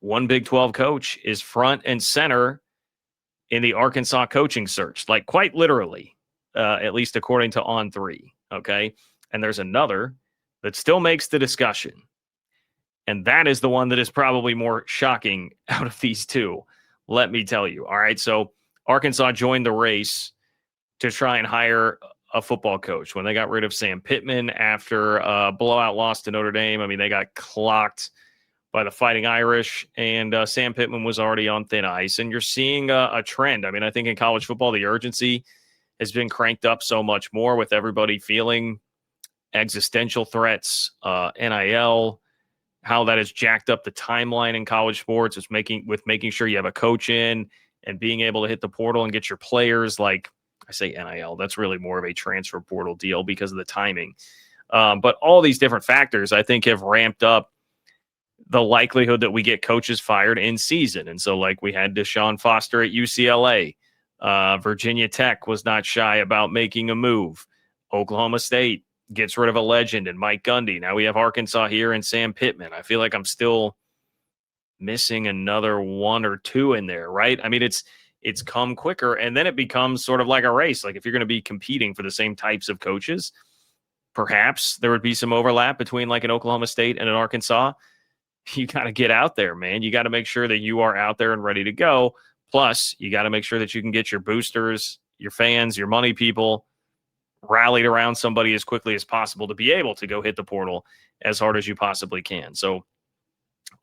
one Big 12 coach is front and center in the Arkansas coaching search, like quite literally, at least according to On3. Okay. And there's another that still makes the discussion. And that is the one that is probably more shocking out of these two. Let me tell you. All right. So Arkansas joined the race to try and hire a football coach when they got rid of Sam Pittman after a blowout loss to Notre Dame. I mean, they got clocked by the Fighting Irish, and Sam Pittman was already on thin ice. And you're seeing a trend. I mean, I think in college football, the urgency has been cranked up so much more with everybody feeling existential threats, NIL, how that has jacked up the timeline in college sports. It's making sure you have a coach in and being able to hit the portal and get your players. Like I say NIL, that's really more of a transfer portal deal because of the timing. But all these different factors, I think, have ramped up the likelihood that we get coaches fired in season. And so like we had Deshaun Foster at UCLA. Virginia Tech was not shy about making a move. Oklahoma State gets rid of a legend and Mike Gundy. Now we have Arkansas here and Sam Pittman. I feel like I'm still missing another one or two in there, right? I mean, it's come quicker, and then it becomes sort of like a race. Like if you're going to be competing for the same types of coaches, perhaps there would be some overlap between like an Oklahoma State and an Arkansas. You got to get out there, man. You got to make sure that you are out there and ready to go. Plus, you got to make sure that you can get your boosters, your fans, your money people rallied around somebody as quickly as possible to be able to go hit the portal as hard as you possibly can. So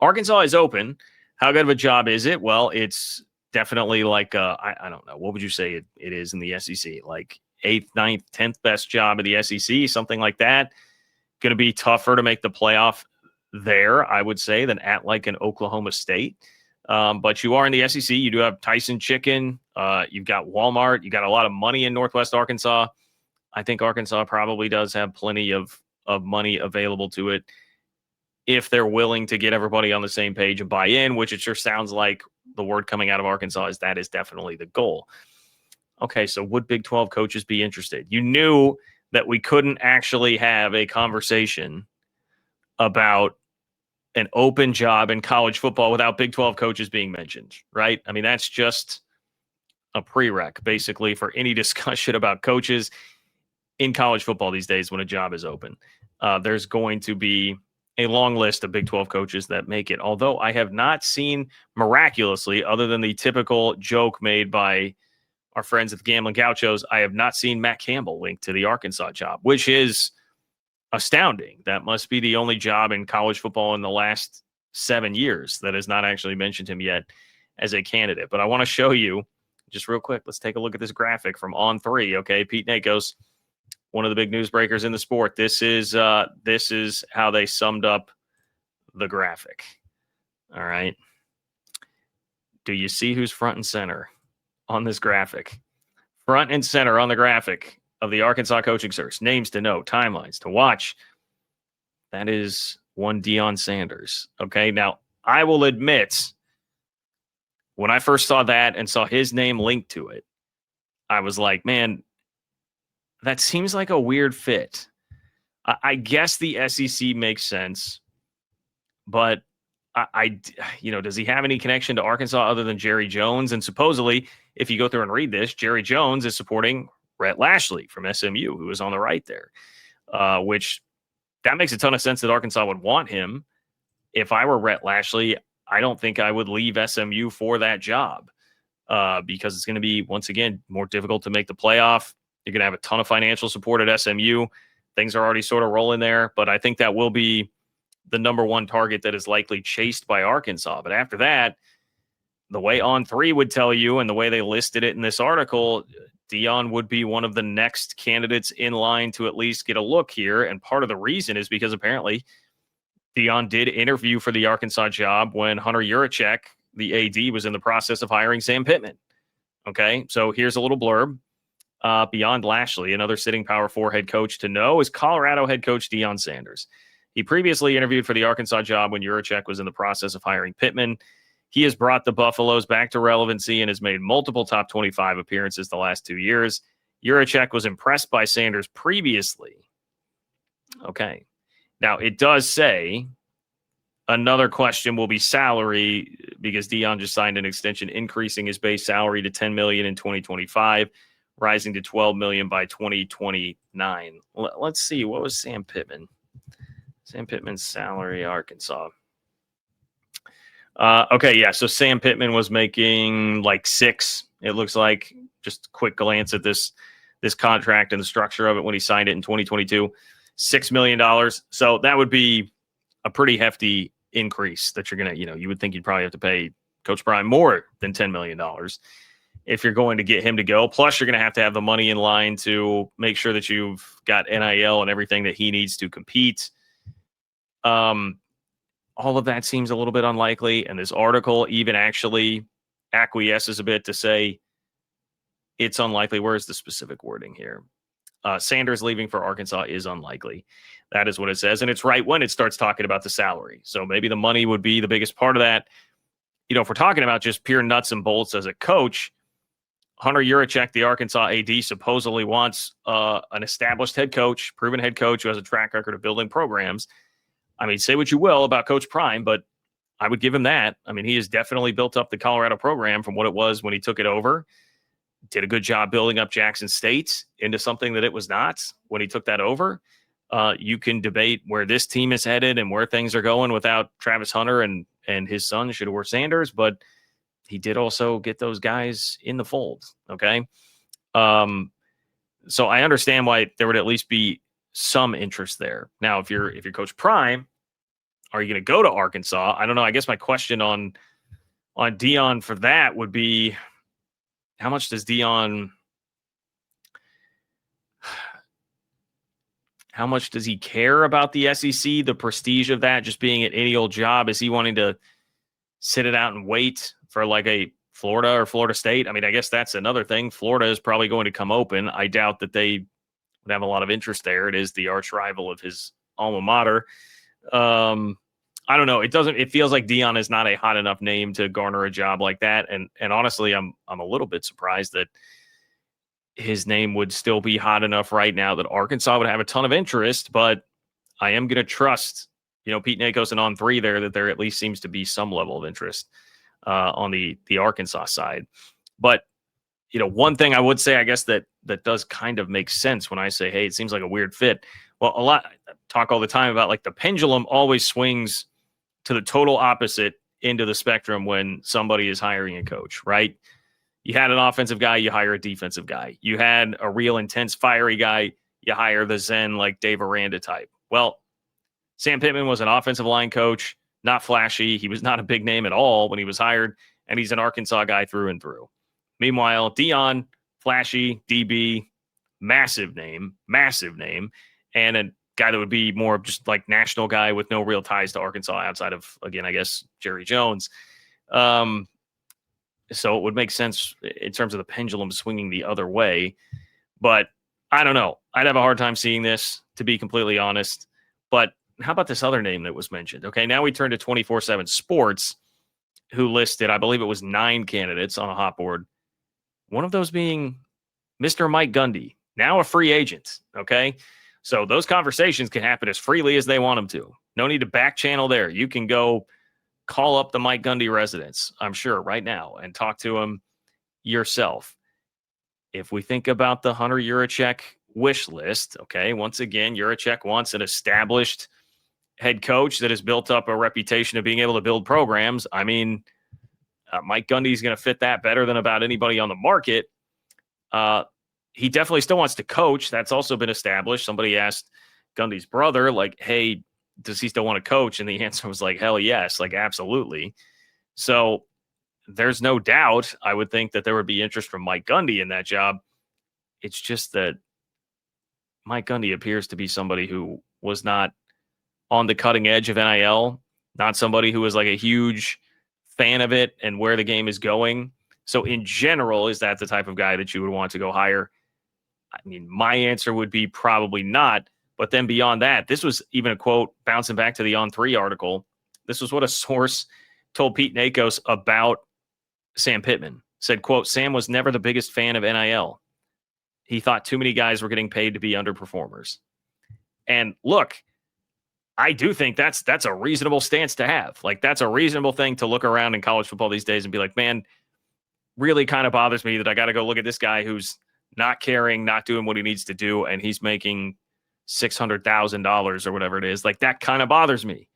Arkansas is open. How good of a job is it? Well, it's definitely like, I don't know. What would you say it is in the SEC? Like 8th, 9th, 10th best job of the SEC, something like that. Going to be tougher to make the playoff there, I would say, than at like an Oklahoma State. But you are in the SEC. You do have Tyson Chicken. You've got Walmart. You got a lot of money in Northwest Arkansas. I think Arkansas probably does have plenty of money available to it if they're willing to get everybody on the same page and buy in, which it sure sounds like the word coming out of Arkansas is that is definitely the goal. Okay, so would Big 12 coaches be interested? You knew that we couldn't actually have a conversation about an open job in college football without Big 12 coaches being mentioned, right? I mean, that's just a prereq, basically, for any discussion about coaches in college football these days when a job is open. There's going to be a long list of Big 12 coaches that make it, although I have not seen miraculously, other than the typical joke made by our friends at the Gambling Gauchos, I have not seen Matt Campbell linked to the Arkansas job, which is astounding. That must be the only job in college football in the last 7 years that has not actually mentioned him yet as a candidate. But I want to show you just real quick. Let's take a look at this graphic from On3. Okay, Pete Nakos, one of the big newsbreakers in the sport. This is how they summed up the graphic. All right. Do you see who's front and center on this graphic? Front and center on the graphic of the Arkansas coaching search. Names to know, timelines to watch. That is one Deion Sanders. Okay. Now, I will admit, when I first saw that and saw his name linked to it, I was like, man, that seems like a weird fit. I guess the SEC makes sense, but does he have any connection to Arkansas other than Jerry Jones? And supposedly, if you go through and read this, Jerry Jones is supporting Rhett Lashley from SMU, who is on the right there, which that makes a ton of sense that Arkansas would want him. If I were Rhett Lashley, I don't think I would leave SMU for that job because it's going to be, once again, more difficult to make the playoff. You're going to have a ton of financial support at SMU. Things are already sort of rolling there, but I think that will be the number one target that is likely chased by Arkansas. But after that, the way On3 would tell you and the way they listed it in this article, Deion would be one of the next candidates in line to at least get a look here. And part of the reason is because apparently Deion did interview for the Arkansas job when Hunter Yurachek, the AD, was in the process of hiring Sam Pittman. Okay, so here's a little blurb. Beyond Lashley, another sitting Power 4 head coach to know is Colorado head coach Deion Sanders. He previously interviewed for the Arkansas job when Yurachek was in the process of hiring Pittman. He has brought the Buffaloes back to relevancy and has made multiple top 25 appearances the last 2 years. Yurachek was impressed by Sanders previously. Okay. Now, it does say Another question will be salary, because Deion just signed an extension increasing his base salary to $10 million in 2025, rising to $12 million by 2029. Let's see, what was Sam Pittman? Sam Pittman's salary, Arkansas. Okay, yeah. So Sam Pittman was making like 6. It looks like, just a quick glance at this contract and the structure of it when he signed it in 2022, $6 million. So that would be a pretty hefty increase that you're gonna, you would think you'd probably have to pay Coach Prime more than $10 million if you're going to get him to go. Plus, you're going to have the money in line to make sure that you've got NIL and everything that he needs to compete. All of that seems a little bit unlikely, and this article even actually acquiesces a bit to say it's unlikely. Where's the specific wording here? Sanders leaving for Arkansas is unlikely. That is what it says, and it's right when it starts talking about the salary. So maybe the money would be the biggest part of that. If we're talking about just pure nuts and bolts as a coach, Hunter Yurachek, the Arkansas AD, supposedly wants an established head coach, proven head coach who has a track record of building programs. I mean, say what you will about Coach Prime, but I would give him that. I mean, he has definitely built up the Colorado program from what it was when he took it over. Did a good job building up Jackson State into something that it was not when he took that over. You can debate where this team is headed and where things are going without Travis Hunter and his son, Shedeur Sanders, but he did also get those guys in the fold, okay? So I understand why there would at least be some interest there. Now, if you're Coach Prime, are you going to go to Arkansas? I don't know. I guess my question on Deion for that would be, how much does Deion, how much does he care about the SEC, the prestige of that, just being at any old job? Is he wanting to sit it out and wait for like a Florida or Florida State? I mean, I guess that's another thing. Florida is probably going to come open. I doubt that they would have a lot of interest there. It is the arch rival of his alma mater. I don't know. It feels like Deion is not a hot enough name to garner a job like that. And honestly, I'm a little bit surprised that his name would still be hot enough right now that Arkansas would have a ton of interest. But I am going to trust, Pete Nakos and On3 there, that there at least seems to be some level of interest on the Arkansas side. But one thing I would say, I guess that does kind of make sense when I say, hey, it seems like a weird fit. Well, I talk all the time about like the pendulum always swings to the total opposite end of the spectrum when somebody is hiring a coach, right? You had an offensive guy, you hire a defensive guy. You had a real intense, fiery guy, you hire the Zen like Dave Aranda type. Well, Sam Pittman was an offensive line coach, not flashy. He was not a big name at all when he was hired, and he's an Arkansas guy through and through. Meanwhile, Deion, flashy, DB, massive name, and a guy that would be more of just like national guy with no real ties to Arkansas outside of, again, I guess, Jerry Jones. So it would make sense in terms of the pendulum swinging the other way. But I don't know. I'd have a hard time seeing this, to be completely honest. But how about this other name that was mentioned? Okay, now we turn to 24/7 Sports, who listed, I believe it was 9 candidates on a hot board. One of those being Mr. Mike Gundy, now a free agent, okay? So those conversations can happen as freely as they want them to. No need to back channel there. You can go call up the Mike Gundy residence, I'm sure, right now and talk to him yourself. If we think about the Hunter Yurachek wish list, okay, once again, Yurachek wants an established head coach that has built up a reputation of being able to build programs. I mean, Mike Gundy is going to fit that better than about anybody on the market. He definitely still wants to coach. That's also been established. Somebody asked Gundy's brother, like, hey, does he still want to coach? And the answer was like, hell yes, like absolutely. So there's no doubt, I would think, that there would be interest from Mike Gundy in that job. It's just that Mike Gundy appears to be somebody who was not on the cutting edge of NIL, not somebody who was like a huge fan of it and where the game is going. So in general, is that the type of guy that you would want to go hire? I mean, my answer would be probably not. But then beyond that, this was even a quote bouncing back to the On3 article. This was what a source told Pete Nakos about Sam Pittman. Said, quote, Sam was never the biggest fan of NIL. He thought too many guys were getting paid to be underperformers. And look, I do think that's a reasonable stance to have. Like, that's a reasonable thing to look around in college football these days and be like, man, really kind of bothers me that I got to go look at this guy who's not caring, not doing what he needs to do, and he's making $600,000 or whatever it is. Like, that kind of bothers me.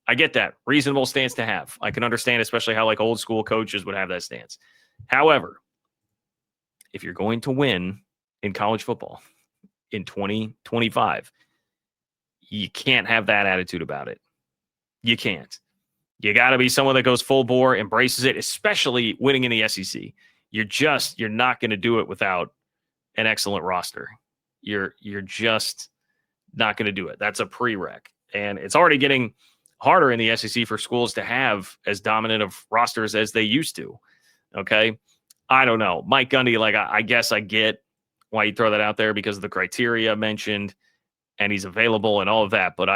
I get that. Reasonable stance to have. I can understand, especially how like old school coaches would have that stance. However, if you're going to win in college football in 2025, you can't have that attitude about it. You can't. You got to be someone that goes full bore, embraces it, especially winning in the SEC. You're not going to do it without an excellent roster. You're just not going to do it. That's a prereq. And it's already getting harder in the SEC for schools to have as dominant of rosters as they used to. Okay. I don't know. Mike Gundy, like, I guess I get why you throw that out there because of the criteria mentioned and he's available and all of that. But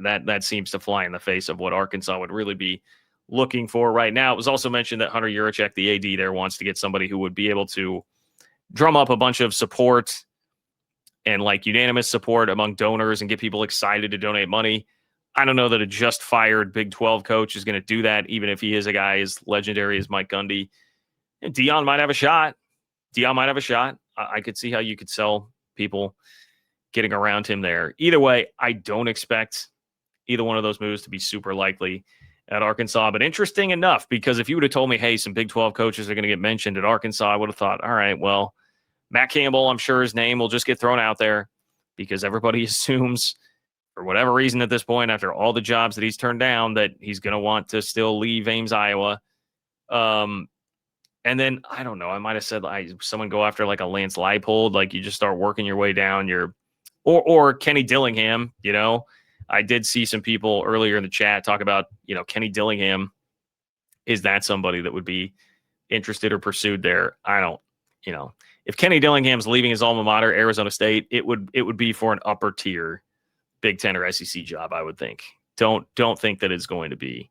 that seems to fly in the face of what Arkansas would really be looking for right now. It was also mentioned that Hunter Yurachek, the AD there, wants to get somebody who would be able to drum up a bunch of support and like unanimous support among donors and get people excited to donate money. I don't know that a just fired Big 12 coach is going to do that, even if he is a guy as legendary as Mike Gundy. And Deion might have a shot. I could see how you could sell people getting around him there. Either way, I don't expect either one of those moves to be super likely at Arkansas. But interesting enough, because if you would have told me, hey, some Big 12 coaches are going to get mentioned at Arkansas, I would have thought, all right, well, Matt Campbell, I'm sure his name will just get thrown out there because everybody assumes, for whatever reason at this point, after all the jobs that he's turned down, that he's going to want to still leave Ames, Iowa. And then, I don't know, I might have said someone go after like a Lance Leipold, like you just start working your way down or Kenny Dillingham, you know. I did see some people earlier in the chat talk about, Kenny Dillingham. Is that somebody that would be interested or pursued there? I don't, if Kenny Dillingham's leaving his alma mater, Arizona State, it would be for an upper tier Big Ten or SEC job, I would think. Don't think that it's going to be